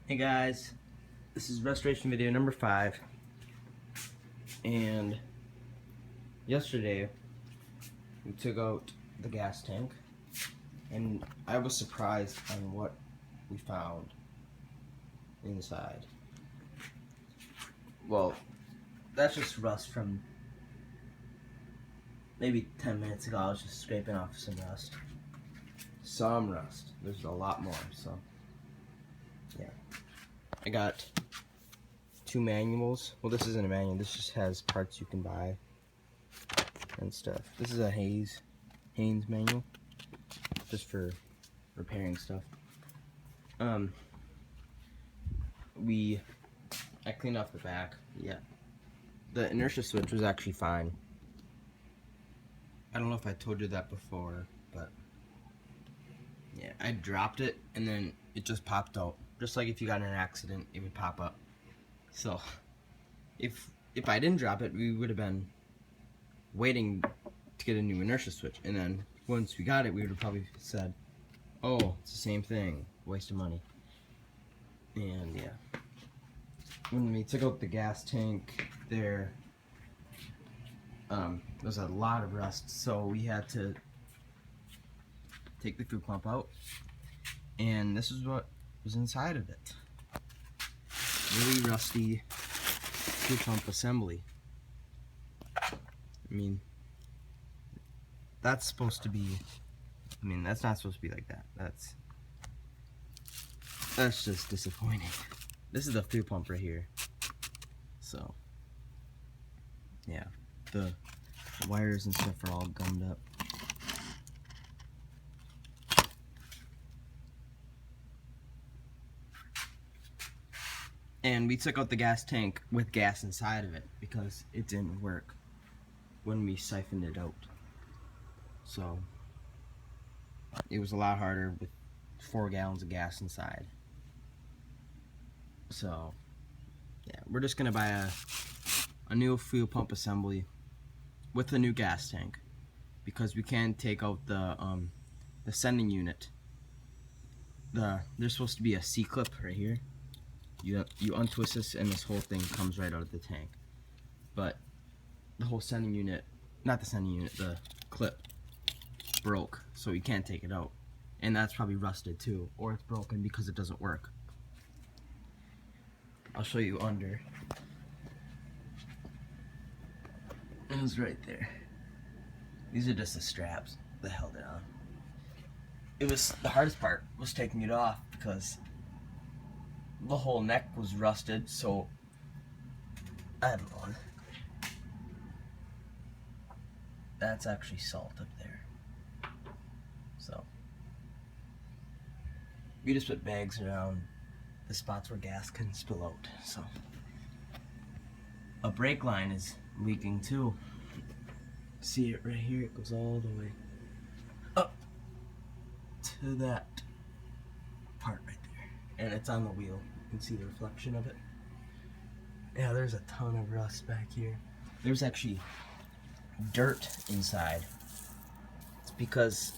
Hey guys, this is restoration video number 5, and yesterday we took out the gas tank, and I was surprised on what we found inside. Well, that's just rust from maybe 10 minutes ago. I was just scraping off some rust. There's a lot more, so yeah. I got 2 manuals. Well, this isn't a manual. This just has parts you can buy and stuff. This is a Haynes manual, just for repairing stuff. I cleaned off the back. Yeah, the inertia switch was actually fine. I don't know if I told you that before, but yeah, I dropped it and then it just popped out. Just like if you got in an accident, it would pop up. So, if I didn't drop it, we would have been waiting to get a new inertia switch. And then once we got it, we would have probably said, "Oh, it's the same thing. Waste of money." And yeah, when we took out the gas tank, there was a lot of rust, so we had to take the fuel pump out, and this is what was inside of it. Really rusty fuel pump assembly. I mean, that's supposed to be, that's not supposed to be like that. That's just disappointing. This is the fuel pump right here. So, yeah, the wires and stuff are all gummed up. And we took out the gas tank with gas inside of it because it didn't work when we siphoned it out. So it was a lot harder with 4 gallons of gas inside. So yeah, we're just gonna buy a new fuel pump assembly with a new gas tank, because we can take out the sending unit. There's supposed to be a C-clip right here. You untwist this and this whole thing comes right out of the tank. But the whole sending unit, not the sending unit, the clip broke, so you can't take it out. And that's probably rusted too, or it's broken because it doesn't work. I'll show you under. It was right there. These are just the straps that held it on. It was, the hardest part was taking it off because the whole neck was rusted, so I don't know. That's actually salt up there. So we just put bags around the spots where gas can spill out. So a brake line is leaking too. See it right here? It goes all the way up to that part right there, and it's on the wheel. You can see the reflection of it. Yeah, there's a ton of rust back here. There's actually dirt inside. It's because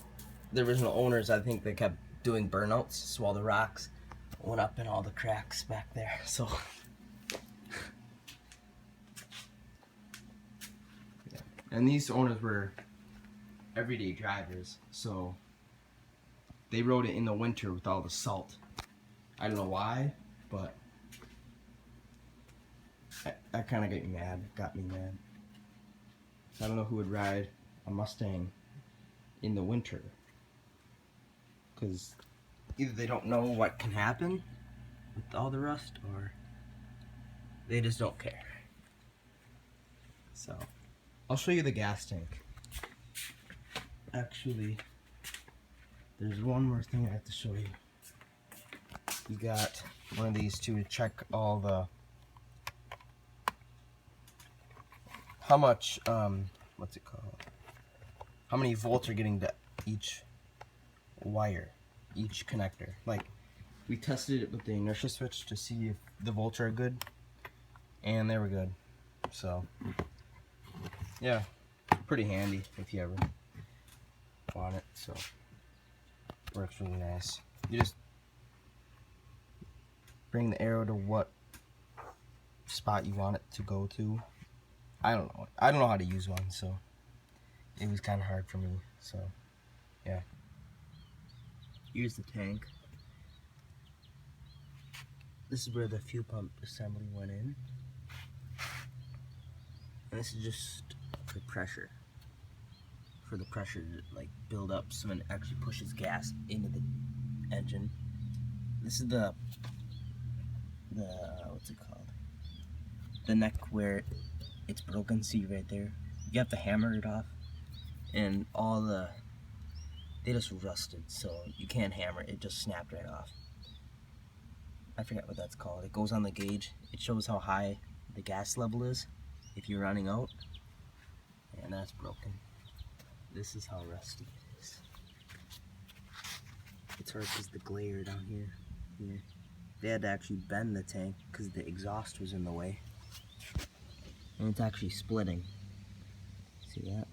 the original owners, I think they kept doing burnouts, so all the rocks went up in all the cracks back there. So yeah. And these owners were everyday drivers, so they rode it in the winter with all the salt. I don't know why, but that kind of got me mad. I don't know who would ride a Mustang in the winter, because either they don't know what can happen with all the rust, or they just don't care. So I'll show you the gas tank. Actually, there's one more thing I have to show you. You got one of these to check all the, how much, what's it called? How many volts are getting to each wire, each connector. Like, we tested it with the inertia switch to see if the volts are good, and they were good. So, yeah, pretty handy if you ever want it. So, works really nice. You just bring the arrow to what spot you want it to go to. I don't know. I don't know how to use one, so it was kind of hard for me. So, yeah. Here's the tank. This is where the fuel pump assembly went in. And this is just for pressure. For the pressure to like build up so it actually pushes gas into the engine. This is the what's it called? The neck where it's broken, see right there? You have to hammer it off. And they just rusted, so you can't hammer it, it just snapped right off. I forget what that's called. It goes on the gauge. It shows how high the gas level is if you're running out. And that's broken. This is how rusty it is. It's hard because the glare down here. They had to actually bend the tank because the exhaust was in the way. And it's actually splitting. See that?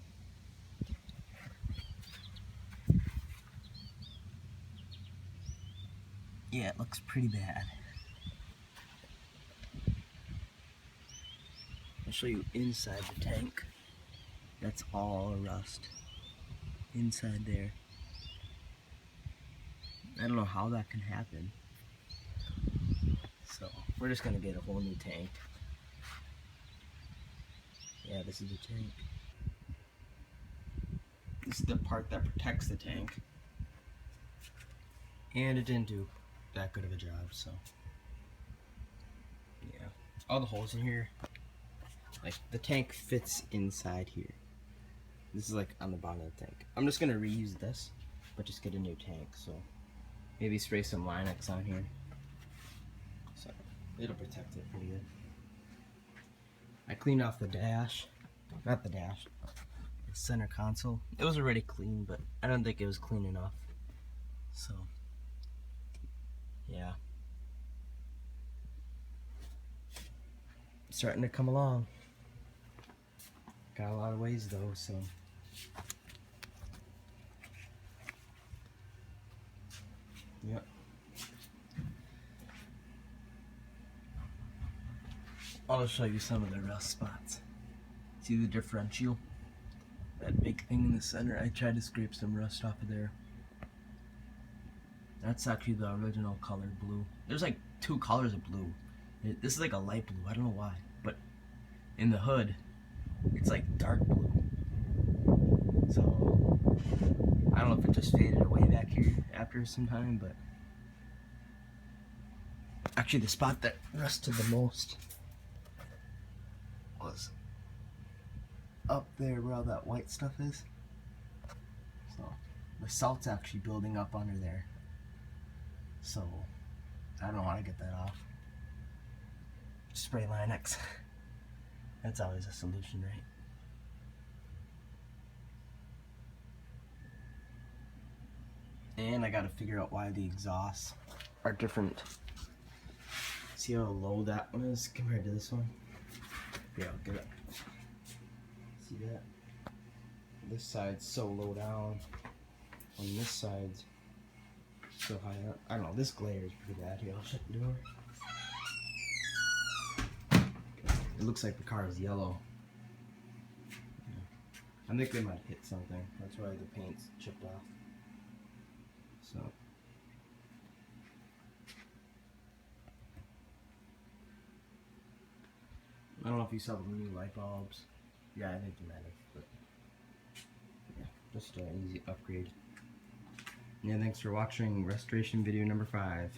Yeah, it looks pretty bad. I'll show you inside the tank. That's all rust. Inside there. I don't know how that can happen. So, we're just gonna get a whole new tank. Yeah, this is the tank. This is the part that protects the tank. And it didn't do that good of a job, so. Yeah. All the holes in here, like the tank fits inside here. This is like on the bottom of the tank. I'm just gonna reuse this, but just get a new tank, so. Maybe spray some Linex on here. So, it'll protect it pretty good. I cleaned off the dash. Not the dash. The center console. It was already clean, but I don't think it was clean enough. So, yeah. Starting to come along. Got a lot of ways though, so. Yep. I'll show you some of the rust spots. See the differential? That big thing in the center, I tried to scrape some rust off of there. That's actually the original color blue. There's like two colors of blue. This is like a light blue, I don't know why. But in the hood, it's like dark blue. So, I don't know if it just faded away back here after some time, but actually the spot that rusted the most was up there where all that white stuff is. So the salt's actually building up under there. So I don't know how to get that off. Spray Linex. That's always a solution, right? And I gotta figure out why the exhausts are different. See how low that one is compared to this one? Yeah, I'll get it. See that? This side's so low down, and this side's so high up. I don't know, this glare is pretty bad. Here, I'll shut the door. It looks like the car is yellow. Yeah. I think they might hit something. That's why the paint's chipped off. So. I don't know if you saw the new light bulbs. Yeah, I think they matter, but yeah, just an easy upgrade. Yeah, thanks for watching restoration video number 5.